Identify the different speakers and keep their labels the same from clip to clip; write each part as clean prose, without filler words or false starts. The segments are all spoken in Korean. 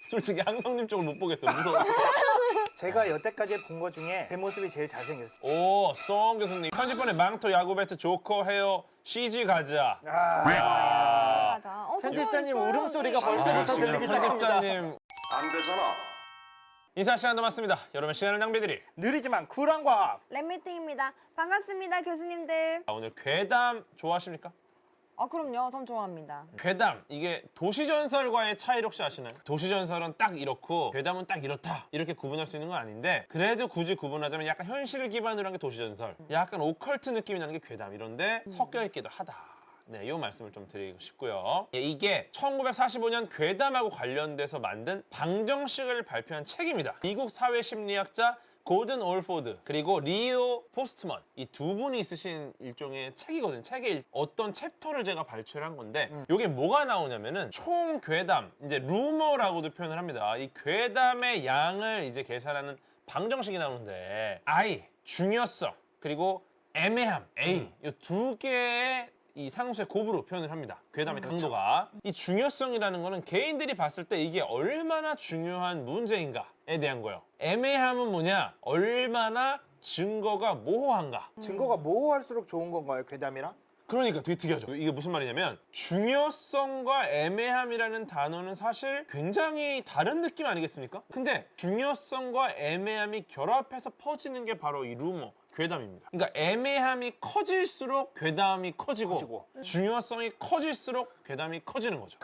Speaker 1: 솔직히 항성님 쪽을 못 보겠어요. 무서워서.
Speaker 2: 제가 여태까지 본 거 중에 제 모습이 제일 잘생겼어요.
Speaker 1: 오, 송 교수님. 편집본에 망토, 야구 배트, 조커, 헤어, CG 가자.
Speaker 3: 맞아.
Speaker 2: 편집자님 울음소리가
Speaker 1: 아,
Speaker 2: 벌써부터
Speaker 1: 지금
Speaker 2: 들리기 시작합니다.
Speaker 1: 편집자님
Speaker 4: 안 되잖아.
Speaker 1: 인사 시간도 맞습니다. 여러분 시간을 낭비드릴.
Speaker 2: 느리지만 쿨한 과학.
Speaker 3: 랩미팅입니다. 반갑습니다, 교수님들.
Speaker 1: 오늘 괴담 좋아하십니까?
Speaker 3: 그럼요. 전 좋아합니다.
Speaker 1: 괴담, 이게 도시전설과의 차이를 혹시 아시나요? 도시전설은 딱 이렇고 괴담은 딱 이렇다 이렇게 구분할 수 있는 건 아닌데 그래도 굳이 구분하자면 약간 현실을 기반으로 한 게 도시전설, 약간 오컬트 느낌이 나는 게 괴담, 이런데 섞여 있기도 하다. 네, 이 말씀을 좀 드리고 싶고요. 이게 1945년 괴담하고 관련돼서 만든 방정식을 발표한 책입니다. 미국 사회심리학자 고든 올포드 그리고 리오 포스트먼, 이 두 분이 쓰신 일종의 책이거든요. 책의 어떤 챕터를 제가 발췌를 한 건데 이게 뭐가 나오냐면은 총 괴담, 이제 루머라고도 표현을 합니다. 이 괴담의 양을 이제 계산하는 방정식이 나오는데 I, 중요성, 그리고 애매함, A, 이 두 개의 이 상수의 곱으로 표현을 합니다. 괴담의 강도가. 이 중요성이라는 거는 개인들이 봤을 때 이게 얼마나 중요한 문제인가에 대한 거예요. 애매함은 뭐냐? 얼마나 증거가 모호한가.
Speaker 2: 증거가 모호할수록 좋은 건가요, 괴담이랑?
Speaker 1: 그러니까 되게 특이하죠. 이게 무슨 말이냐면 중요성과 애매함이라는 단어는 사실 굉장히 다른 느낌 아니겠습니까? 근데 중요성과 애매함이 결합해서 퍼지는 게 바로 이 루머, 괴담입니다. 그러니까 애매함이 커질수록 괴담이 커지고 중요성이 커질수록 괴담이 커지는 거죠.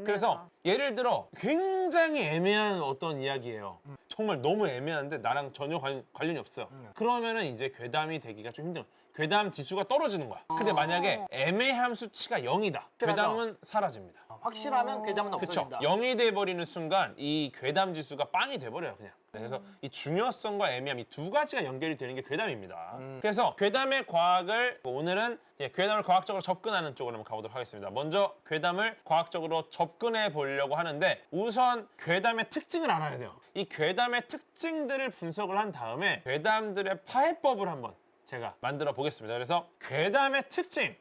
Speaker 1: 그래서 예를 들어 굉장히 애매한 어떤 이야기예요. 정말 너무 애매한데 나랑 전혀 관련이 없어요. 그러면은 이제 괴담이 되기가 좀 힘든 거예요. 괴담 지수가 떨어지는 거야. 근데 만약에 애매함 수치가 0이다. 괴담은 사라집니다.
Speaker 2: 확실하면 괴담은
Speaker 1: 그렇죠.
Speaker 2: 없어진다.
Speaker 1: 0이 돼버리는 순간 이 괴담 지수가 빵이 돼버려요, 그냥. 네, 그래서 이 중요성과 애매함, 이 두 가지가 연결이 되는 게 괴담입니다. 그래서 괴담의 과학을 오늘은 괴담을 과학적으로 접근하는 쪽으로 한번 가보도록 하겠습니다. 먼저 괴담을 과학적으로 접근해 보려고 하는데 우선 괴담의 특징을 알아야 돼요. 이 괴담의 특징들을 분석을 한 다음에 괴담들의 파해법을 한번 제가 만들어 보겠습니다. 그래서 괴담의 특징,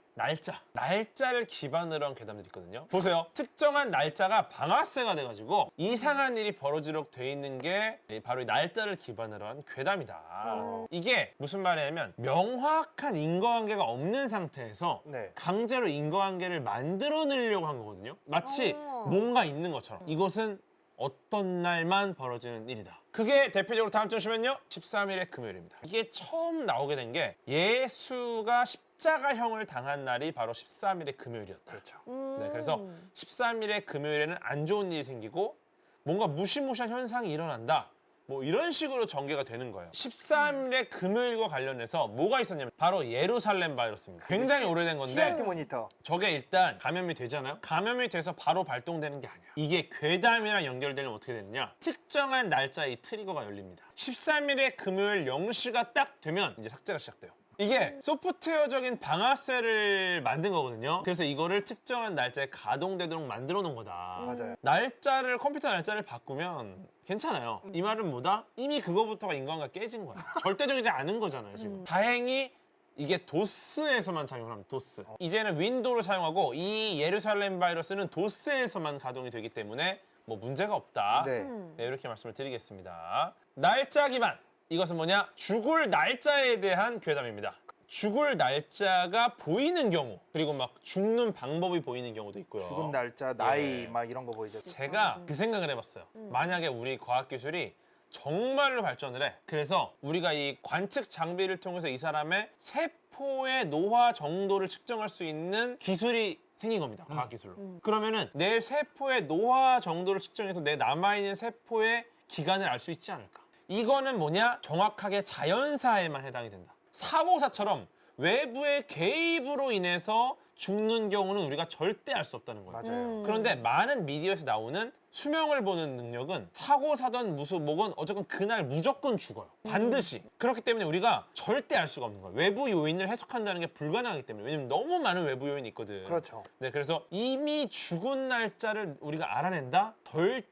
Speaker 1: 날짜를 기반으로 한 괴담들이 있거든요. 보세요. 특정한 날짜가 방아쇠가 돼가지고 이상한 일이 벌어지도록 돼 있는 게 바로 이 날짜를 기반으로 한 괴담이다. 이게 무슨 말이냐면 명확한 인과관계가 없는 상태에서
Speaker 2: 네.
Speaker 1: 강제로 인과관계를 만들어내려고 한 거거든요. 마치 뭔가 있는 것처럼. 이것은 어떤 날만 벌어지는 일이다. 그게 대표적으로 다음 주 오시면요, 13일의 금요일입니다. 이게 처음 나오게 된 게 예수가 십자가형을 당한 날이 바로 13일의 금요일이었다.
Speaker 2: 그렇죠.
Speaker 1: 네, 그래서 13일의 금요일에는 안 좋은 일이 생기고 뭔가 무시무시한 현상이 일어난다. 뭐 이런 식으로 전개가 되는 거예요. 13일의 금요일과 관련해서 뭐가 있었냐면 바로 예루살렘 바이러스입니다. 굉장히 오래된 건데
Speaker 2: CRT 모니터.
Speaker 1: 저게 일단 감염이 되잖아요. 감염이 돼서 바로 발동되는 게 아니야. 이게 괴담이랑 연결되면 어떻게 되느냐, 특정한 날짜에 이 트리거가 열립니다. 13일의 금요일 0시가 딱 되면 이제 삭제가 시작돼요. 이게 소프트웨어적인 방아쇠를 만든 거거든요. 그래서 이거를 특정한 날짜에 가동되도록 만들어 놓은 거다.
Speaker 2: 맞아요.
Speaker 1: 날짜를, 컴퓨터 날짜를 바꾸면 괜찮아요. 이 말은 뭐다? 이미 그거부터가 인간과 깨진 거야. 절대적이지 않은 거잖아요, 지금. 다행히 이게 도스에서만 작용을 합니다. 도스. 이제는 윈도우를 사용하고 이 예루살렘 바이러스는 도스에서만 가동이 되기 때문에 뭐 문제가 없다.
Speaker 2: 네.
Speaker 1: 네, 이렇게 말씀을 드리겠습니다. 날짜 기반. 이것은 뭐냐? 죽을 날짜에 대한 괴담입니다. 죽을 날짜가 보이는 경우, 그리고 막 죽는 방법이 보이는 경우도 있고요.
Speaker 2: 죽은 날짜, 나이
Speaker 1: 예.
Speaker 2: 막 이런 거 보이죠.
Speaker 1: 제가 그 생각을 해봤어요. 만약에 우리 과학기술이 정말로 발전을 해. 그래서 우리가 이 관측 장비를 통해서 이 사람의 세포의 노화 정도를 측정할 수 있는 기술이 생긴 겁니다. 과학기술로. 그러면은 내 세포의 노화 정도를 측정해서 내 남아있는 세포의 기간을 알 수 있지 않을까? 이거는 뭐냐? 정확하게 자연사에만 해당이 된다. 사고사처럼 외부의 개입으로 인해서 죽는 경우는 우리가 절대 알 수 없다는 거예요.
Speaker 2: 맞아요.
Speaker 1: 그런데 많은 미디어에서 나오는 수명을 보는 능력은 사고 사던 무슨 뭐건 어쨌건 그날 무조건 죽어요. 반드시. 그렇기 때문에 우리가 절대 알 수가 없는 거예요. 외부 요인을 해석한다는 게 불가능하기 때문에. 왜냐면 너무 많은 외부 요인이 있거든.
Speaker 2: 그렇죠.
Speaker 1: 네, 그래서 이미 죽은 날짜를 우리가 알아낸다?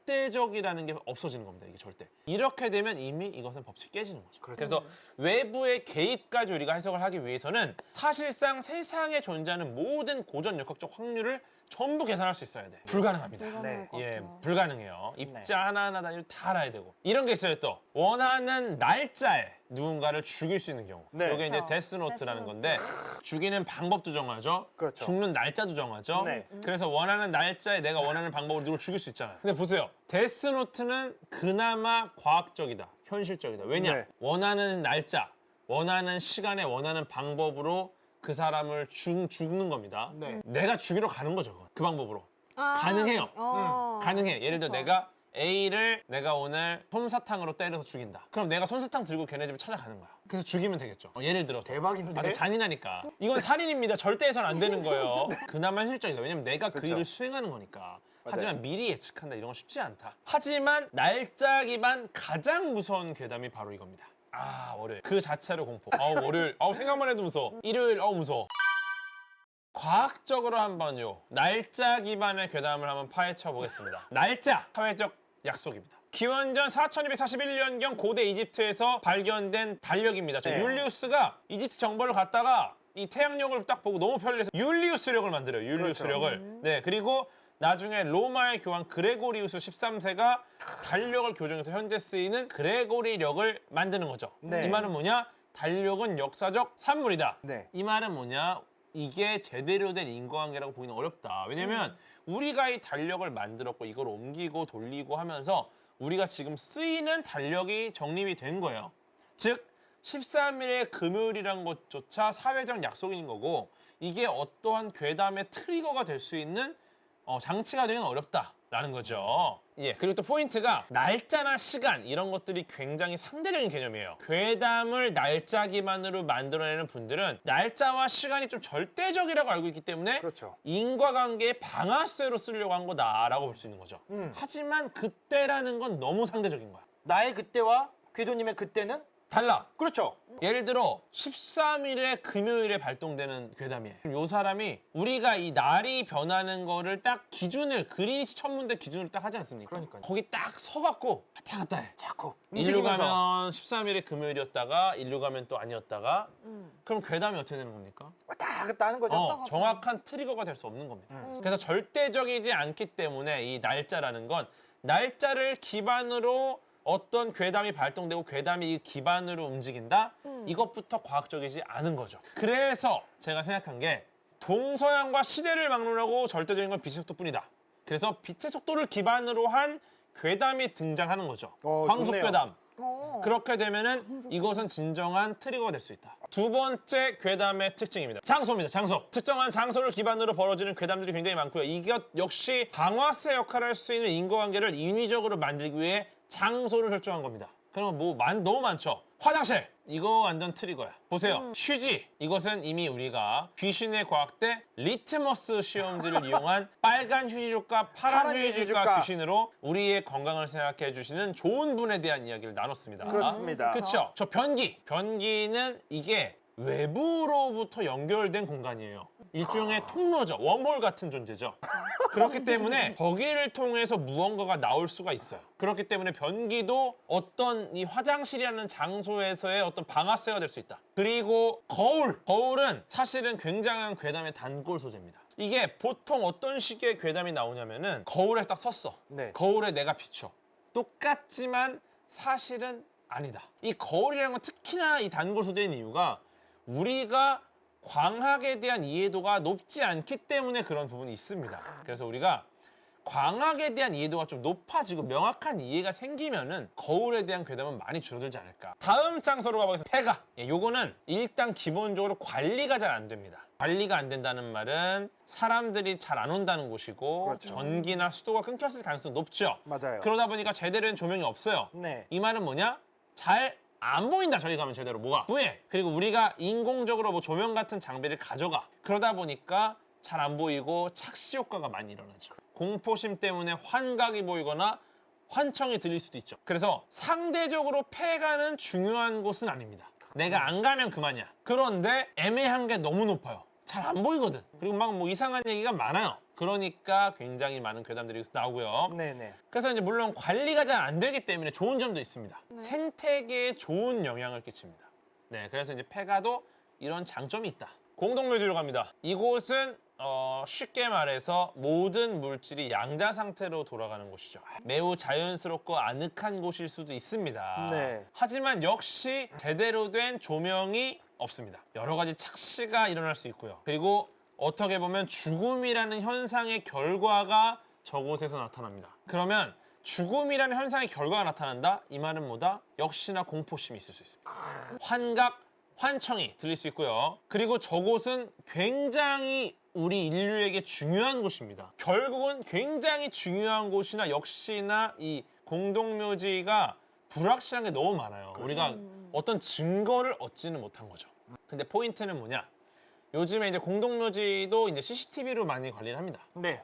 Speaker 1: 절대적이라는 게 없어지는 겁니다. 이게 절대. 이렇게 되면 이미 이것은 법칙이 깨지는 거죠.
Speaker 2: 그렇죠.
Speaker 1: 그래서 외부의 개입까지 우리가 해석을 하기 위해서는 사실상 세상에 존재하는 모든 고전 역학적 확률을 전부 계산할 수 있어야 돼. 불가능합니다.
Speaker 3: 불가능할 것
Speaker 1: 예,
Speaker 3: 같아요.
Speaker 1: 불가능해요. 입자 하나하나 단위로 다 알아야 되고. 이런 게 있어요 또. 원하는 날짜에 누군가를 죽일 수 있는 경우.
Speaker 2: 네.
Speaker 1: 이게 이제
Speaker 3: 그렇죠.
Speaker 1: 데스노트라는
Speaker 3: 데스노트.
Speaker 1: 건데 죽이는 방법도 정하죠.
Speaker 2: 그렇죠.
Speaker 1: 죽는 날짜도 정하죠.
Speaker 2: 네.
Speaker 1: 그래서 원하는 날짜에 내가 원하는 방법으로 누굴 죽일 수 있잖아요. 근데 보세요. 데스노트는 그나마 과학적이다. 현실적이다. 왜냐?
Speaker 2: 네.
Speaker 1: 원하는 날짜, 원하는 시간에 원하는 방법으로 그 사람을 죽는 겁니다.
Speaker 2: 네.
Speaker 1: 내가 죽이러 가는 거죠. 그건. 그 방법으로.
Speaker 3: 아,
Speaker 1: 가능해요. 가능해. 예를 들어
Speaker 3: 그쵸.
Speaker 1: 내가 A를 내가 오늘 솜사탕으로 때려서 죽인다. 그럼 내가 솜사탕 들고 걔네 집에 찾아가는 거야. 그래서 죽이면 되겠죠. 예를 들어서.
Speaker 2: 대박인데?
Speaker 1: 아, 잔인하니까. 이건 살인입니다. 절대 해서는 안 되는 거예요. 그나마 현실적이다. 왜냐면 내가 그
Speaker 2: 그쵸.
Speaker 1: 일을 수행하는 거니까. 하지만 미리 예측한다. 이런 건 쉽지 않다. 하지만 날짜 기반 가장 무서운 괴담이 바로 이겁니다. 아, 월요일. 그 자체로 공포. 월요일. 생각만 해도 무서워. 일요일. 무서워. 과학적으로 한번요. 날짜 기반의 괴담을 한번 파헤쳐 보겠습니다. 날짜. 사회적 약속입니다. 기원전 4241년경 고대 이집트에서 발견된 달력입니다.
Speaker 2: 네.
Speaker 1: 율리우스가 이집트 정벌을 갔다가 이 태양력을 딱 보고 너무 편리해서 율리우스력을 만들어요. 율리우스력을.
Speaker 2: 그렇죠.
Speaker 1: 네, 그리고 나중에 로마의 교황 그레고리우스 13세가 달력을 교정해서 현재 쓰이는 그레고리력을 만드는 거죠.
Speaker 2: 네.
Speaker 1: 이 말은 뭐냐? 달력은 역사적 산물이다.
Speaker 2: 네.
Speaker 1: 이 말은 뭐냐? 이게 제대로 된 인과관계라고 보기는 어렵다. 왜냐면 우리가 이 달력을 만들었고 이걸 옮기고 돌리고 하면서 우리가 지금 쓰이는 달력이 정립이 된 거예요. 즉 13일의 금요일이란 것조차 사회적 약속인 거고 이게 어떠한 괴담의 트리거가 될 수 있는 장치가 되기는 어렵다라는 거죠. 예, 그리고 또 포인트가 날짜나 시간 이런 것들이 굉장히 상대적인 개념이에요. 괴담을 날짜 기반으로 만들어내는 분들은 날짜와 시간이 좀 절대적이라고 알고 있기 때문에
Speaker 2: 그렇죠.
Speaker 1: 인과관계의 방아쇠로 쓰려고 한 거다라고 볼 수 있는 거죠. 하지만 그때라는 건 너무 상대적인 거야.
Speaker 2: 나의 그때와 궤도님의 그때는
Speaker 1: 달라.
Speaker 2: 그렇죠.
Speaker 1: 예를 들어 13일에 금요일에 발동되는 괴담이에요. 요 사람이 우리가 이 날이 변하는 거를 딱 기준을 그리니치 천문대 기준으로 딱 하지 않습니까?
Speaker 2: 그러니까요.
Speaker 1: 거기 딱 서갖고 왔다 갔다 해.
Speaker 2: 자꾸
Speaker 1: 일로
Speaker 2: 움직이면서.
Speaker 1: 가면 13일에 금요일이었다가 일로 가면 또 아니었다가 그럼 괴담이 어떻게 되는 겁니까?
Speaker 2: 왔다 갔다 하는 거죠.
Speaker 1: 정확한 트리거가 될 수 없는 겁니다. 그래서 절대적이지 않기 때문에 이 날짜라는 건 날짜를 기반으로 어떤 괴담이 발동되고 괴담이 이 기반으로 움직인다? 이것부터 과학적이지 않은 거죠. 그래서 제가 생각한 게 동서양과 시대를 막론하고 절대적인 건 빛의 속도뿐이다. 그래서 빛의 속도를 기반으로 한 괴담이 등장하는 거죠. 광속
Speaker 2: 좋네요.
Speaker 1: 괴담.
Speaker 3: 어.
Speaker 1: 그렇게 되면은 이것은 진정한 트리거가 될 수 있다. 두 번째 괴담의 특징입니다. 장소입니다. 장소. 특정한 장소를 기반으로 벌어지는 괴담들이 굉장히 많고요. 이것 역시 방아쇠 역할을 할 수 있는 인과관계를 인위적으로 만들기 위해 장소를 설정한 겁니다. 그럼 너무 많죠. 화장실. 이거 완전 트리거야. 보세요. 휴지. 이것은 이미 우리가 귀신의 과학대 리트머스 시험지를 이용한 빨간 휴지 줄까 파란 휴지 줄까 귀신으로 우리의 건강을 생각해 주시는 좋은 분에 대한 이야기를 나눴습니다.
Speaker 2: 그렇습니다.
Speaker 1: 그렇죠. 저 변기. 변기는 이게 외부로부터 연결된 공간이에요. 일종의 통로죠. 웜홀 같은 존재죠. 그렇기 때문에 거기를 통해서 무언가가 나올 수가 있어요. 그렇기 때문에 변기도 어떤 이 화장실이라는 장소에서의 어떤 방아쇠가 될 수 있다. 그리고 거울. 거울은 사실은 굉장한 괴담의 단골 소재입니다. 이게 보통 어떤 식의 괴담이 나오냐면은 거울에 딱 섰어.
Speaker 2: 네.
Speaker 1: 거울에 내가 비춰. 똑같지만 사실은 아니다. 이 거울이라는 건 특히나 이 단골 소재인 이유가 우리가 광학에 대한 이해도가 높지 않기 때문에 그런 부분이 있습니다. 그래서 우리가 광학에 대한 이해도가 좀 높아지고 명확한 이해가 생기면은 거울에 대한 괴담은 많이 줄어들지 않을까. 다음 장소로 가보겠습니다. 폐가. 요거는 일단 기본적으로 관리가 잘 안 됩니다. 관리가 안 된다는 말은 사람들이 잘 안 온다는 곳이고
Speaker 2: 그렇죠.
Speaker 1: 전기나 수도가 끊겼을 가능성이 높죠.
Speaker 2: 맞아요.
Speaker 1: 그러다 보니까 제대로 된 조명이 없어요.
Speaker 2: 네.
Speaker 1: 이 말은 뭐냐? 잘 안 보인다. 저희 가면 제대로 뭐가 부해. 그리고 우리가 인공적으로 조명 같은 장비를 가져가. 그러다 보니까 잘 안 보이고 착시 효과가 많이 일어나죠. 공포심 때문에 환각이 보이거나 환청이 들릴 수도 있죠. 그래서 상대적으로 폐가는 중요한 곳은 아닙니다. 내가 안 가면 그만이야. 그런데 애매한 게 너무 높아요. 잘 안 보이거든. 그리고 막 이상한 얘기가 많아요. 그러니까 굉장히 많은 괴담들이 나오고요.
Speaker 2: 네네.
Speaker 1: 그래서 이제 물론 관리가 잘 안 되기 때문에 좋은 점도 있습니다. 생태계에 좋은 영향을 끼칩니다. 네, 그래서 이제 폐가도 이런 장점이 있다. 공동묘지로 갑니다. 이곳은 쉽게 말해서 모든 물질이 양자 상태로 돌아가는 곳이죠. 매우 자연스럽고 아늑한 곳일 수도 있습니다.
Speaker 2: 네.
Speaker 1: 하지만 역시 제대로 된 조명이 없습니다. 여러 가지 착시가 일어날 수 있고요. 그리고 어떻게 보면 죽음이라는 현상의 결과가 저곳에서 나타납니다. 그러면 죽음이라는 현상의 결과가 나타난다? 이 말은 뭐다? 역시나 공포심이 있을 수 있습니다. 환각, 환청이 들릴 수 있고요. 그리고 저곳은 굉장히 우리 인류에게 중요한 곳입니다. 결국은 굉장히 중요한 곳이나 역시나 이 공동묘지가 불확실한 게 너무 많아요. 우리가 어떤 증거를 얻지는 못한 거죠. 근데 포인트는 뭐냐? 요즘에 이제 공동묘지도 이제 CCTV로 많이 관리를 합니다.
Speaker 2: 네.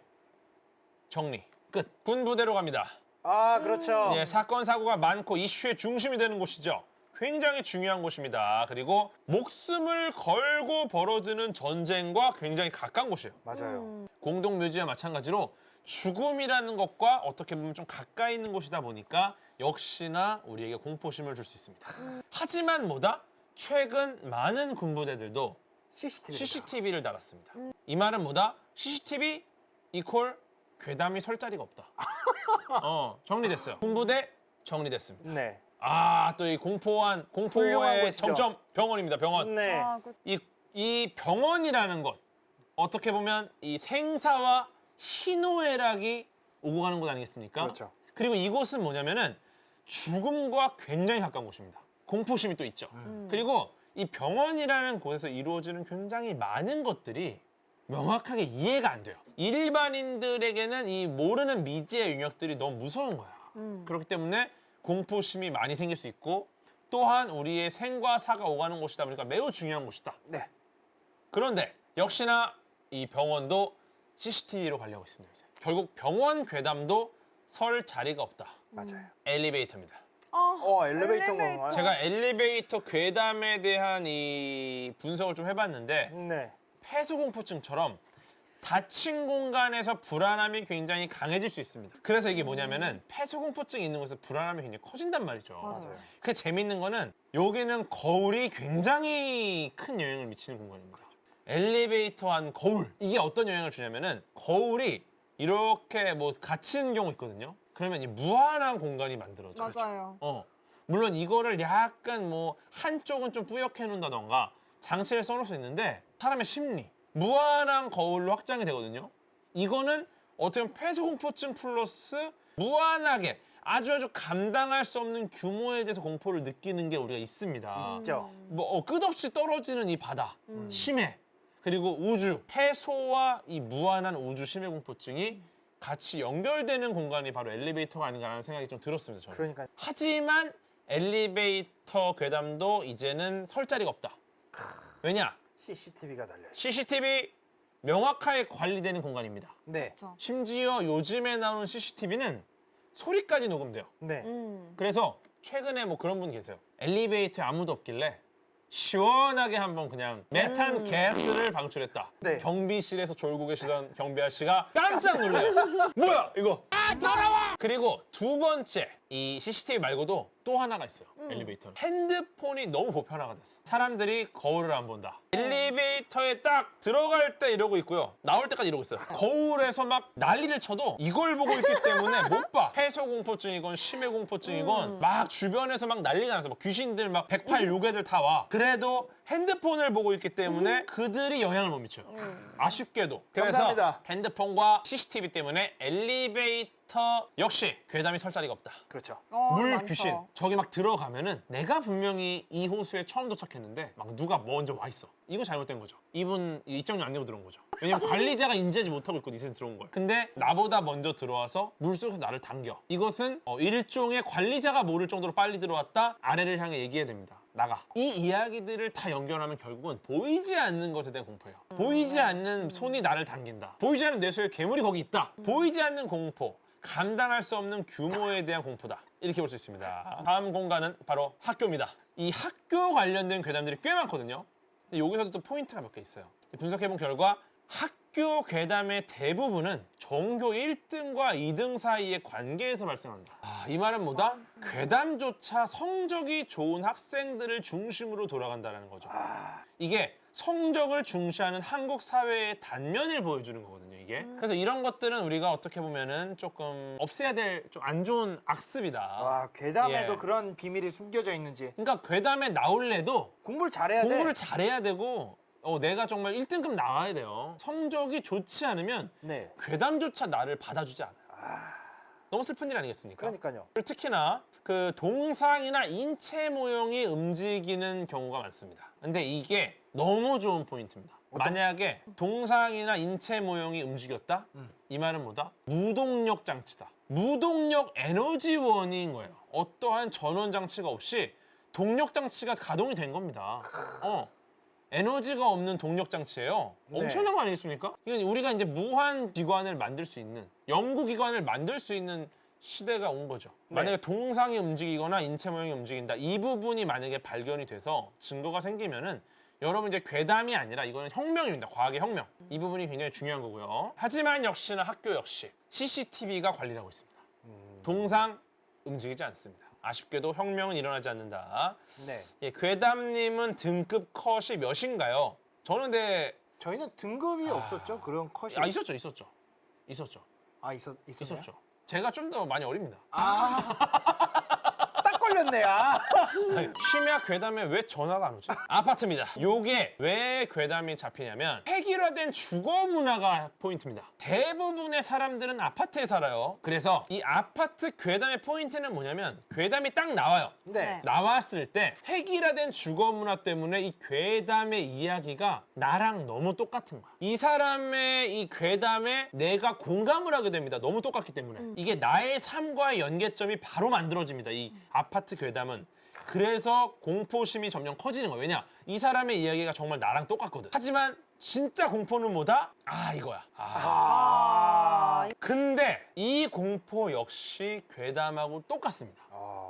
Speaker 1: 정리. 끝. 군부대로 갑니다.
Speaker 2: 아, 그렇죠.
Speaker 1: 예, 사건 사고가 많고 이슈의 중심이 되는 곳이죠. 굉장히 중요한 곳입니다. 그리고 목숨을 걸고 벌어지는 전쟁과 굉장히 가까운 곳이에요.
Speaker 2: 맞아요.
Speaker 1: 공동묘지와 마찬가지로 죽음이라는 것과 어떻게 보면 좀 가까이 있는 곳이다 보니까 역시나 우리에게 공포심을 줄 수 있습니다. 하지만 뭐다? 최근 많은 군부대들도
Speaker 2: CCTV.
Speaker 1: CCTV를 달았습니다. 이 말은 뭐다? CCTV 이퀄 괴담이 설 자리가 없다. 정리됐어요. 군부대 정리됐습니다.
Speaker 2: 네.
Speaker 1: 아, 또 이 공포한
Speaker 2: 훌륭한
Speaker 1: 공포의
Speaker 2: 곳이죠.
Speaker 1: 정점 병원입니다. 병원.
Speaker 2: 네.
Speaker 3: 아, 그,
Speaker 1: 이 병원이라는 것 어떻게 보면 이 생사와 희노애락이 오고 가는 곳 아니겠습니까?
Speaker 2: 그렇죠.
Speaker 1: 그리고 이곳은 뭐냐면은 죽음과 굉장히 가까운 곳입니다. 공포심이 또 있죠. 그리고 이 병원이라는 곳에서 이루어지는 굉장히 많은 것들이 명확하게 이해가 안 돼요. 일반인들에게는 이 모르는 미지의 영역들이 너무 무서운 거야. 그렇기 때문에 공포심이 많이 생길 수 있고 또한 우리의 생과 사가 오가는 곳이다 보니까 매우 중요한 곳이다.
Speaker 2: 네.
Speaker 1: 그런데 역시나 이 병원도 CCTV로 관리하고 있습니다. 이제. 결국 병원 괴담도 설 자리가 없다.
Speaker 2: 맞아요.
Speaker 1: 엘리베이터입니다.
Speaker 2: 엘리베이터 공항.
Speaker 1: 제가 엘리베이터 괴담에 대한 이 분석을 좀 해봤는데
Speaker 2: 네.
Speaker 1: 폐소공포증처럼 닫힌 공간에서 불안함이 굉장히 강해질 수 있습니다. 그래서 이게 뭐냐면은 폐소공포증이 있는 곳에서 불안함이 굉장히 커진단 말이죠.
Speaker 3: 맞아요.
Speaker 1: 그 재밌는 거는 여기는 거울이 굉장히 큰 영향을 미치는 공간입니다. 엘리베이터 안 거울 이게 어떤 영향을 주냐면은 거울이 이렇게 뭐 갇히는 경우 있거든요. 그러면 이 무한한 공간이 만들어져요.
Speaker 3: 맞아요.
Speaker 1: 물론 이거를 약간 뭐 한쪽은 좀 뿌옇게 해놓는다던가 장치를 써놓을 수 있는데 사람의 심리 무한한 거울로 확장이 되거든요. 이거는 어떻게 보면 폐소공포증 플러스 무한하게 아주 감당할 수 없는 규모에 대해서 공포를 느끼는 게 우리가 있습니다.
Speaker 2: 있죠.
Speaker 1: 뭐 끝없이 떨어지는 이 바다, 심해, 그리고 우주, 폐소와 이 무한한 우주 심해 공포증이 같이 연결되는 공간이 바로 엘리베이터가 아닌가라는 생각이 좀 들었습니다. 저는.
Speaker 2: 그러니까
Speaker 1: 하지만 엘리베이터 괴담도 이제는 설 자리가 없다. 왜냐?
Speaker 2: CCTV가 달려요.
Speaker 1: CCTV 명확하게 관리되는 공간입니다.
Speaker 2: 네.
Speaker 1: 심지어 요즘에 나오는 CCTV는 소리까지 녹음돼요.
Speaker 2: 네.
Speaker 1: 그래서 최근에 뭐 그런 분 계세요. 엘리베이터에 아무도 없길래 시원하게 한번 그냥 메탄 가스를 방출했다.
Speaker 2: 네.
Speaker 1: 경비실에서 졸고 계시던 경비 아저씨가 깜짝 놀래요. 뭐야 이거? 더러워! 그리고 두 번째 이 CCTV 말고도 또 하나가 있어요. 엘리베이터는. 핸드폰이 너무 보편화가 됐어. 사람들이 거울을 안 본다. 엘리베이터에 딱 들어갈 때 이러고 있고요. 나올 때까지 이러고 있어요. 거울에서 막 난리를 쳐도 이걸 보고 있기 때문에 못 봐. 폐소공포증이건 심해공포증이건 막 주변에서 막 난리가 나서 막 귀신들 막 108 요괴들 다 와. 그래도 핸드폰을 보고 있기 때문에 그들이 영향을 못 미쳐요. 아쉽게도. 그래서
Speaker 2: 감사합니다.
Speaker 1: 핸드폰과 CCTV 때문에 엘리베이터 역시 괴담이 설 자리가 없다.
Speaker 2: 그렇죠.
Speaker 1: 물
Speaker 3: 많죠.
Speaker 1: 귀신 저기 막 들어가면은 내가 분명히 이 호수에 처음 도착했는데 막 누가 먼저 와 있어. 이거 잘못된 거죠. 이분 입장료 안 내고 들어온 거죠. 왜냐면 관리자가 인지하지 못하고 있고 이제 들어온 거예요. 근데 나보다 먼저 들어와서 물속에서 나를 당겨. 이것은 일종의 관리자가 모를 정도로 빨리 들어왔다. 아래를 향해 얘기해야 됩니다. 나가. 이 이야기들을 다 연결하면 결국은 보이지 않는 것에 대한 공포예요. 보이지 않는 손이 나를 당긴다. 보이지 않는 뇌 속에 괴물이 거기 있다. 보이지 않는 공포. 감당할 수 없는 규모에 대한 공포다. 이렇게 볼 수 있습니다. 다음 공간은 바로 학교입니다. 이 학교 관련된 괴담들이 꽤 많거든요. 근데 여기서도 또 포인트가 몇 개 있어요. 분석해본 결과 학교 괴담의 대부분은 전교 1등과 2등 사이의 관계에서 발생한다. 이 말은 뭐다? 괴담조차 성적이 좋은 학생들을 중심으로 돌아간다는 거죠. 이게 성적을 중시하는 한국 사회의 단면을 보여주는 거거든요, 이게. 그래서 이런 것들은 우리가 어떻게 보면은 조금 없애야 될 좀 안 좋은 악습이다.
Speaker 2: 와, 괴담에도
Speaker 1: 예.
Speaker 2: 그런 비밀이 숨겨져 있는지.
Speaker 1: 그러니까 괴담에 나올래도
Speaker 2: 공부를 잘해야 돼.
Speaker 1: 공부를 잘해야 되고 내가 정말 1등급 나와야 돼요. 성적이 좋지 않으면
Speaker 2: 네.
Speaker 1: 괴담조차 나를 받아주지 않아요. 너무 슬픈 일 아니겠습니까?
Speaker 2: 그러니까요.
Speaker 1: 그리고 특히나 그 동상이나 인체 모형이 움직이는 경우가 많습니다. 근데 이게 너무 좋은 포인트입니다. 만약에 동상이나 인체 모형이 움직였다? 이 말은 뭐다? 무동력 장치다. 무동력 에너지원인 거예요. 어떠한 전원 장치가 없이 동력 장치가 가동이 된 겁니다. 에너지가 없는 동력 장치예요.
Speaker 2: 네.
Speaker 1: 엄청난 거 아니겠습니까? 이건 우리가 이제 무한 기관을 만들 수 있는, 연구 기관을 만들 수 있는 시대가 온 거죠.
Speaker 2: 네.
Speaker 1: 만약에 동상이 움직이거나 인체 모형이 움직인다. 이 부분이 만약에 발견이 돼서 증거가 생기면은 여러분 이제 괴담이 아니라 이거는 혁명입니다. 과학의 혁명. 이 부분이 굉장히 중요한 거고요. 하지만 역시나 학교 역시 CCTV가 관리를 하고 있습니다. 동상 움직이지 않습니다. 아쉽게도 혁명은 일어나지 않는다.
Speaker 2: 네.
Speaker 1: 예, 괴담님은 등급 컷이 몇인가요? 저는 근데
Speaker 2: 저희는 등급이 없었죠. 그런 컷이.
Speaker 1: 있었죠. 있었죠.
Speaker 2: 있었나요?
Speaker 1: 제가 좀 더 많이 어립니다.
Speaker 2: 딱 걸렸네.
Speaker 1: 심야 괴담에 왜 전화가 안 오지? 아파트입니다. 요게 왜 괴담이 잡히냐면 획일화된 주거 문화가 포인트입니다. 대부분의 사람들은 아파트에 살아요. 그래서 이 아파트 괴담의 포인트는 뭐냐면 괴담이 딱 나와요.
Speaker 2: 네.
Speaker 1: 나왔을 때 획일화된 주거 문화 때문에 이 괴담의 이야기가 나랑 너무 똑같은 거야. 이 사람의 이 괴담에 내가 공감을 하게 됩니다. 너무 똑같기 때문에. 이게 나의 삶과의 연계점이 바로 만들어집니다. 이 아파트 괴담은. 그래서 공포심이 점점 커지는 거예요. 왜냐? 이 사람의 이야기가 정말 나랑 똑같거든. 하지만 진짜 공포는 뭐다? 이거야. 근데 이 공포 역시 괴담하고 똑같습니다.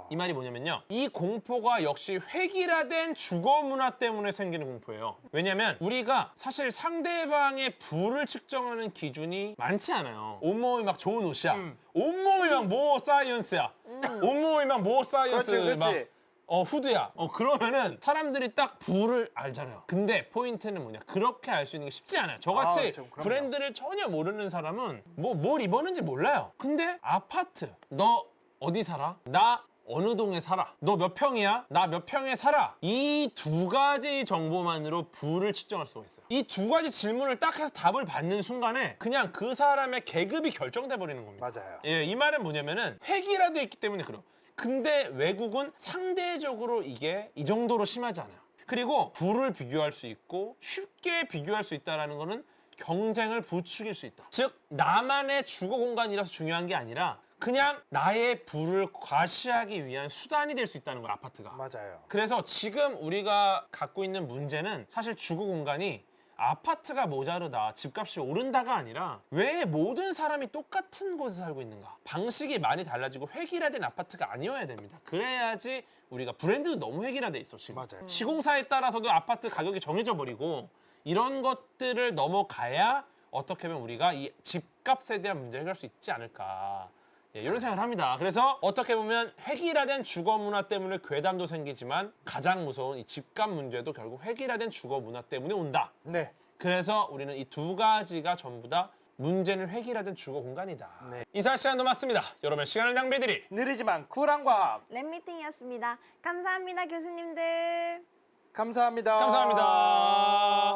Speaker 1: 이 말이 뭐냐면요. 이 공포가 역시 획일화된 주거 문화 때문에 생기는 공포예요. 왜냐면 우리가 사실 상대방의 부를 측정하는 기준이 많지 않아요. 온몸이 막 좋은 옷이야. 온몸이 막 모 사이언스야. 온몸이 막 모 사이언스.
Speaker 2: 그렇지.
Speaker 1: 후드야. 그러면은 사람들이 딱 부를 알잖아요. 근데 포인트는 뭐냐? 그렇게 알 수 있는 게 쉽지 않아요. 저같이
Speaker 2: 그럼요.
Speaker 1: 브랜드를 전혀 모르는 사람은 뭘 입었는지 몰라요. 근데 아파트, 너 어디 살아? 나 어느 동에 살아? 너 몇 평이야? 나 몇 평에 살아? 이 두 가지 정보만으로 부를 측정할 수가 있어요. 이 두 가지 질문을 딱 해서 답을 받는 순간에 그냥 그 사람의 계급이 결정돼 버리는 겁니다.
Speaker 2: 맞아요.
Speaker 1: 예, 이 말은 뭐냐면은 획이라도 있기 때문에 그래요. 근데 외국은 상대적으로 이게 이 정도로 심하지 않아요. 그리고 부를 비교할 수 있고 쉽게 비교할 수 있다는 거는 경쟁을 부추길 수 있다. 즉 나만의 주거 공간이라서 중요한 게 아니라 그냥 나의 부를 과시하기 위한 수단이 될 수 있다는 거야, 아파트가.
Speaker 2: 맞아요.
Speaker 1: 그래서 지금 우리가 갖고 있는 문제는 사실 주거 공간이 아파트가 모자르다, 집값이 오른다가 아니라 왜 모든 사람이 똑같은 곳에 살고 있는가? 방식이 많이 달라지고 획일화된 아파트가 아니어야 됩니다. 그래야지 우리가 브랜드도 너무 획일화돼 있어 지금.
Speaker 2: 맞아요.
Speaker 1: 시공사에 따라서도 아파트 가격이 정해져 버리고 이런 것들을 넘어가야 어떻게 보면 우리가 이 집값에 대한 문제를 해결할 수 있지 않을까. 이런 생각을 합니다. 그래서 어떻게 보면 획일화된 주거 문화 때문에 괴담도 생기지만 가장 무서운 이 집값 문제도 결국 획일화된 주거 문화 때문에 온다.
Speaker 2: 네.
Speaker 1: 그래서 우리는 이 두 가지가 전부 다 문제는 획일화된 주거 공간이다.
Speaker 2: 네.
Speaker 1: 인사 시간도 맞습니다. 여러분의 시간을 낭비드릴
Speaker 2: 느리지만 쿨한 과학.
Speaker 3: 랩미팅이었습니다. 감사합니다, 교수님들.
Speaker 2: 감사합니다.
Speaker 1: 감사합니다.